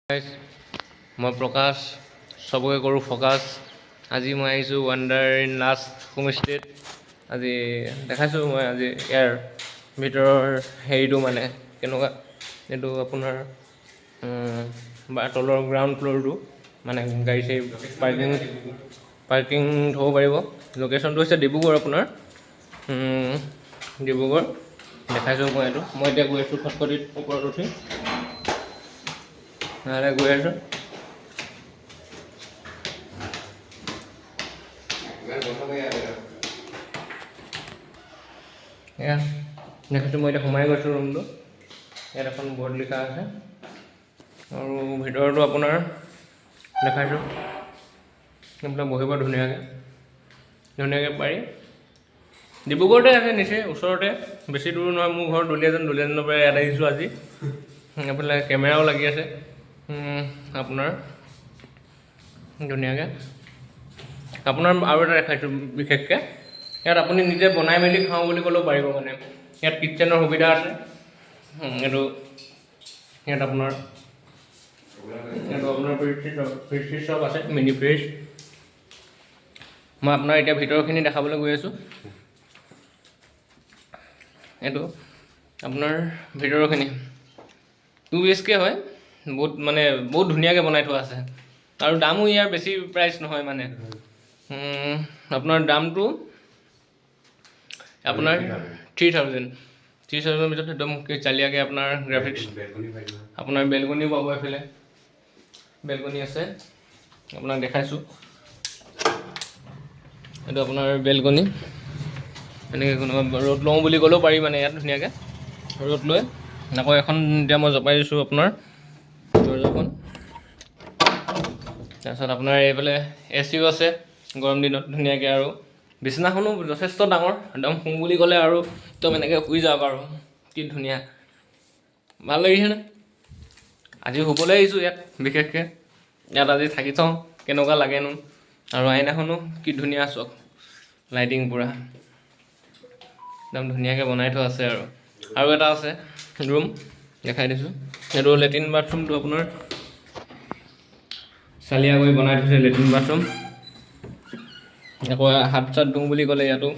মই প্ৰকাশ চবকে কৰোঁ ফ'কাছ। আজি মই আহিছোঁ ৱাণ্ডাৰ ইন লাষ্ট হোমষ্টেত। আজি দেখাইছোঁ মই আজি ইয়াৰ ভিতৰৰ হেৰিটো মানে কেনেকুৱা। এইটো আপোনাৰ তলৰ গ্ৰাউণ্ড ফ্ল'ৰটো মানে গাড়ী চাড়ী পাৰ্কিং থ'ব পাৰিব। লোকেশ্যনটো হৈছে ডিব্ৰুগড় আপোনাৰ ডিব্ৰুগড় দেখাইছোঁ মই এইটো। মই এতিয়া গৈ আছোঁ খটখটিত ওপৰত উঠি গৈ আছোঁ। এয়া দেখিছোঁ মই এতিয়া সোমাই গৈছোঁ ৰুমটো। ইয়াত এখন বৰ্ড লিখা আছে আৰু ভিতৰতো আপোনাৰ দেখাইছোঁ। আপোনাৰ বহিব ধুনীয়াকৈ পাৰি। ডিব্ৰুগড়তে আছে নিচেই ওচৰতে, বেছি দূৰ নহয়। মোৰ ঘৰ দুলীয়াজানৰ পৰা ইয়াত আহিছোঁ আজি। এইফালে কেমেৰাও লাগি আছে আপোনাৰ ধুনীয়াকৈ। আপোনাৰ আৰু এটা দেখাইছোঁ বিশেষকৈ, ইয়াত আপুনি নিজে বনাই মেলি খাওঁ বুলি ক'লেও পাৰিব মানে। ইয়াত কিটচেনৰ সুবিধা আছে। ইয়াত আপোনাৰ ফ্ৰিজ চব আছে, মিনি ফ্ৰিজ। মই আপোনাৰ এতিয়া ভিতৰখিনি দেখাবলৈ গৈ আছোঁ। এইটো আপোনাৰ ভিতৰৰখিনি 2 BHK হয়। বহুত ধুনীয়াকৈ বনাই থোৱা আছে আৰু দামো ইয়াৰ বেছি প্ৰাইচ নহয় মানে। আপোনাৰ দামটো আপোনাৰ 3000 ভিতৰত একদম চালিয়াকৈ আপোনাৰ গ্ৰাফিক্স, আপোনাৰ বেলকনিও পাব। এইফালে বেলকনি আছে, আপোনাক দেখাইছোঁ। এইটো আপোনাৰ বেলকনি। এনেকৈ কোনোবা ৰ'দ লওঁ বুলি ক'লেও পাৰি মানে ইয়াত ধুনীয়াকৈ ৰ'দ লৈ। আকৌ এখন এতিয়া মই জপাই দিছোঁ আপোনাৰ দৰ্জাখন। তাৰপিছত আপোনাৰ এইফালে AC আছে গৰম দিনত ধুনীয়াকৈ, আৰু বিচনাখনো যথেষ্ট ডাঙৰ। একদম শুওঁ বুলি ক'লে আৰু একদম এনেকৈ শুই যাওক আৰু কি ধুনীয়া। ভাল লাগিছেনে? আজি শুবলৈ আহিছোঁ ইয়াত বিশেষকৈ। ইয়াত আজি থাকি চাওঁ কেনেকুৱা লাগেনো। আৰু আইনাখনো কি ধুনীয়া, চাওক লাইটিং পূৰা একদম ধুনীয়াকৈ বনাই থোৱা আছে। আৰু এটা আছে ৰুম দেখাই দিছোঁ। সেইটো লেট্ৰিন বাথৰুমটো আপোনাৰ চালিয়া কৰি বনাই থৈছে, লেট্ৰিন বাথৰুম। আকৌ হাত চাত ধুওঁ বুলি ক'লে ইয়াতো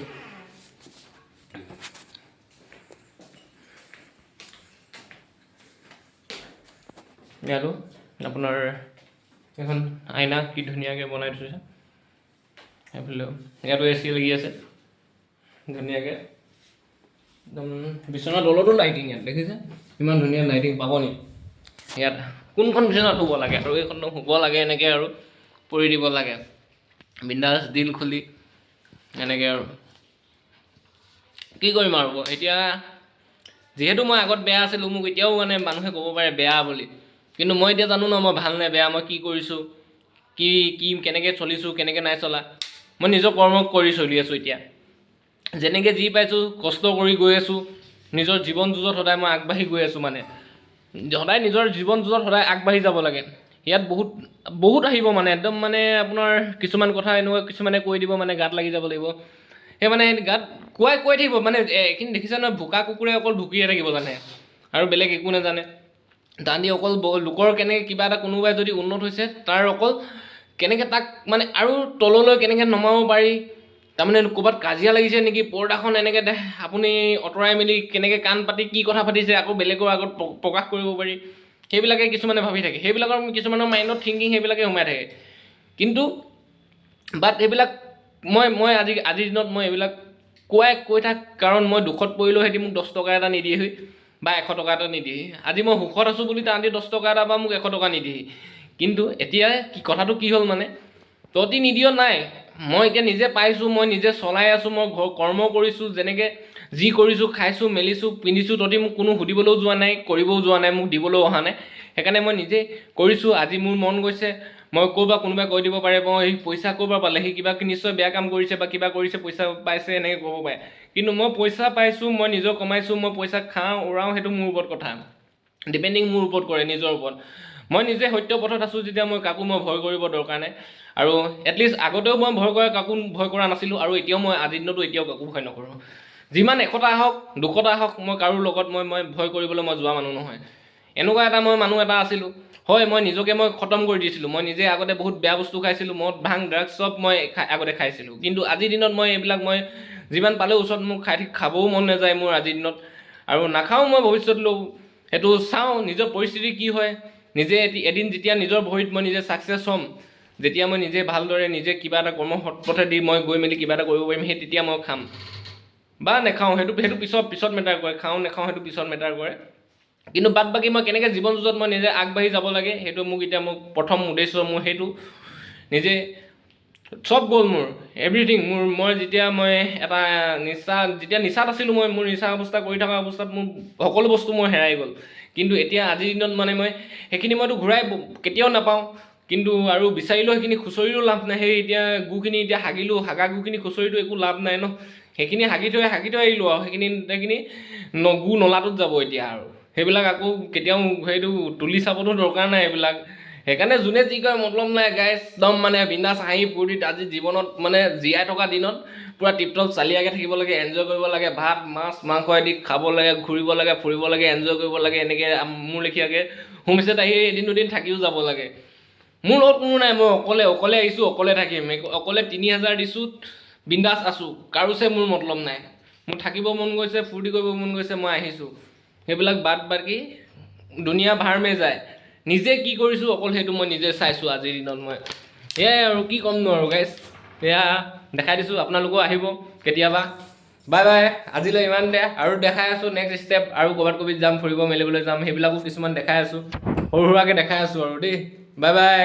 আপোনাৰ এখন আইনা কি ধুনীয়াকৈ বনাই থৈছে। সেইফালেও ইয়াতো AC লাগি আছে ধুনীয়াকৈ। একদম বিচনাৰ তলতো লাইটিং, ইয়াত দেখিছে ইমান ধুনীয়া লাইটিং পাব নি ইয়াত। কোনখন বিচনাত শুব লাগে আৰু এইখন শুব লাগে এনেকৈ আৰু পৰি দিব লাগে বিন্দাছ দিল খুলি এনেকৈ। আৰু কি কৰিম আৰু এতিয়া, যিহেতু মই আগত বেয়া আছিলোঁ, মোক এতিয়াও মানে মানুহে ক'ব পাৰে বেয়া বুলি। কিন্তু মই এতিয়া জানো ন মই ভাল নে বেয়া, মই কি কৰিছোঁ, কি কেনেকৈ চলিছোঁ, কেনেকৈ নাই চলা। মই নিজৰ কৰ্ম কৰি চলি আছোঁ এতিয়া। যেনেকৈ যি পাইছোঁ কষ্ট কৰি গৈ আছোঁ। নিজৰ জীৱন যুঁজত সদায় মই আগবাঢ়ি গৈ আছোঁ মানে। সদায় নিজৰ জীৱন যুঁজত সদায় আগবাঢ়ি যাব লাগে। ইয়াত বহুত আহিব মানে, একদম মানে আপোনাৰ কিছুমান কথা এনেকুৱা কিছুমানে কৈ দিব মানে গাত লাগি যাব লাগিব। সেই মানে গাত কৈ থাকিব মানে। এইখিনি দেখিছে নহয়, ভোকা কুকুৰে অকল ভুকিয়ে থাকিব জানে আৰু বেলেগ একো নাজানে। তাহাঁতি অকল লোকৰ কেনেকৈ কিবা এটা কোনোবাই যদি উন্নত হৈছে তাৰ অকল কেনেকৈ তাক মানে আৰু তললৈ কেনেকৈ নমাব পাৰি। তাৰমানে ক'ৰবাত কাজিয়া লাগিছে নেকি, পৰ্দাখন এনেকৈ আপুনি আঁতৰাই মেলি কেনেকৈ কাণ পাতি কি কথা পাতিছে আকৌ বেলেগৰ আগত প্ৰকাশ কৰিব পাৰি, সেইবিলাকে কিছুমানে ভাবি থাকে। সেইবিলাকৰ কিছুমানৰ মাইণ্ডত থিংকিং সেইবিলাকে সোমাই থাকে। কিন্তু বাট এইবিলাক মই আজিৰ দিনত মই এইবিলাক কৈ থাক, কাৰণ মই দুখত পৰিলেও সিহঁতি মোক 10 টকা এটা নিদিয়েহি বা 100 টকা এটা নিদিয়েহি। আজি মই সুখত আছোঁ বুলি তাহাঁতি 10 টকা এটা বা মোক 100 টকা নিদিয়েহি। কিন্তু এতিয়া কথাটো কি হ'ল মানে, তহঁতি নিদিয় নাই, মই এতিয়া নিজে পাইছোঁ, মই নিজে চলাই আছোঁ, মই কৰ্ম কৰিছোঁ, যেনেকৈ যি কৰিছোঁ, খাইছোঁ মেলিছোঁ পিন্ধিছোঁ, তহঁতি মোক কোনো সুধিবলৈও যোৱা নাই, কৰিবও যোৱা নাই, মোক দিবলৈও অহা নাই। সেইকাৰণে মই নিজে কৰিছোঁ। আজি মোৰ মন গৈছে, মই ক'ৰবাত কোনোবাই কৈ দিব পাৰে এই পইচা ক'ৰবাৰ পালে, সি কিবা নিশ্চয় বেয়া কাম কৰিছে বা কিবা কৰিছে, পইচা পাইছে এনেকৈ ক'ব পাৰে। কিন্তু মই পইচা পাইছোঁ, মই নিজৰ কমাইছোঁ, মই পইচা খাওঁ উৰাওঁ, সেইটো মোৰ ওপৰত কথা। ডিপেণ্ডিং মোৰ ওপৰত কৰে, নিজৰ ওপৰত। মই নিজে সত্য পথত আছোঁ যেতিয়া মই কাকো ভয় কৰিব দৰকাৰ নাই। আৰু এটলিষ্ট আগতেও মই কাকো ভয় কৰা নাছিলোঁ, আৰু এতিয়াও মই আজিৰ দিনতো এতিয়াও কাকো ভয় নকৰোঁ। যিমান 100টা আহক 200টা আহক, মই কাৰো লগত মই ভয় কৰিবলৈ মই যোৱা মানুহ নহয়। এনেকুৱা এটা মই মানুহ এটা আছিলোঁ। হয়, মই নিজকে মই খতম কৰি দিছিলোঁ। মই নিজে আগতে বহুত বেয়া বস্তু খাইছিলোঁ, মদ ভাং ড্ৰাগছ চব মই আগতে খাইছিলোঁ। কিন্তু আজিৰ দিনত মই এইবিলাক মই যিমান পালেও ওচৰত মোক খাবও মন নাযায় মোৰ আজিৰ দিনত, আৰু নাখাওঁ মই ভৱিষ্যতলৈও। সেইটো চাওঁ নিজৰ পৰিস্থিতি কি হয়। নিজে এদিন যেতিয়া নিজৰ ভৰিত মই নিজে ছাকচেছ হ'ম, যেতিয়া মই নিজে ভালদৰে নিজে কিবা এটা কৰ্ম পথে দি মই গৈ মেলি কিবা এটা কৰিব পাৰিম, সেই তেতিয়া মই খাম বা নেখাওঁ, সেইটো পিছত মেটাৰ কৰে। খাওঁ নেখাওঁ সেইটো পিছত মেটাৰ কৰে। কিন্তু বাদ বাকী মই কেনেকৈ জীৱন যুঁজত মই নিজে আগবাঢ়ি যাব লাগে, সেইটো মোক প্ৰথম উদ্দেশ্য মোৰ সেইটো। নিজে চব গ'ল মোৰ এভৰিথিং মই যেতিয়া এটা নিচাত আছিলোঁ, মোৰ নিচা অৱস্থা কৰি থকা অৱস্থাত মোৰ সকলো বস্তু মই হেৰাই গ'ল। কিন্তু এতিয়া আজিৰ দিনত মই সেইখিনি মইতো ঘূৰাই কেতিয়াও নাপাওঁ। কিন্তু আৰু বিচাৰিলেও সেইখিনি খুচৰিও লাভ নাই। সেই এতিয়া গুখিনি এতিয়া হাগিলোঁ, হাগা গুখিনি খুচৰিটো একো লাভ নাই ন। সেইখিনি হাগি থৈ আহিলোঁ আৰু সেইখিনি গু নলাটোত যাব এতিয়া। আৰু সেইবিলাক আকৌ কেতিয়াও সেইটো তুলি চাবতো দৰকাৰ নাই এইবিলাক। সেইকাৰণে যোনে যি কয় মতলব নাই গাইছ, একদম বিন্দাছ হাঁহি ফূৰ্তিত আজি জীৱনত জীয়াই থকা দিনত পূৰা টিপটপ চালিয়াকৈ থাকিব লাগে, এনজয় কৰিব লাগে, ভাত মাছ মাংস আদি খাব লাগে, ঘূৰিব লাগে, ফুৰিব লাগে, এনজয় কৰিব লাগে। এনেকৈ মোৰ লেখীয়াকৈ হোমষ্টেত আহি এদিন দুদিন থাকিও যাব লাগে। মোৰ লগত কোনো নাই, মই অকলে আহিছোঁ, অকলে থাকিম, অকলে 3000 দিছোঁ, বিন্দাছ আছোঁ, কাৰোচে মোৰ মতলব নাই। মোৰ থাকিব মন গৈছে, ফূৰ্তি কৰিব মন গৈছে, মই আহিছোঁ। সেইবিলাক বাদ বাকী দুনিয়া ভাৰ মে যায়। নিজে কি কৰিছোঁ অকল সেইটো মই নিজে চাইছোঁ আজিৰ দিনত। এয়াই আৰু কি ক'মনো আৰু গাইছ, এয়া দেখাই দিছোঁ। আপোনালোকেও আহিব কেতিয়াবা। বাই বাই, আজিলৈ ইমানতে। আৰু দেখাই আছোঁ নেক্সট ষ্টেপ, আৰু ক'ৰবাত যাম, ফুৰিব মেলিবলৈ যাম, সেইবিলাকো কিছুমান দেখাই আছোঁ, সৰু সুৰাকৈ দেখাই আছোঁ আৰু দেই। Bye bye.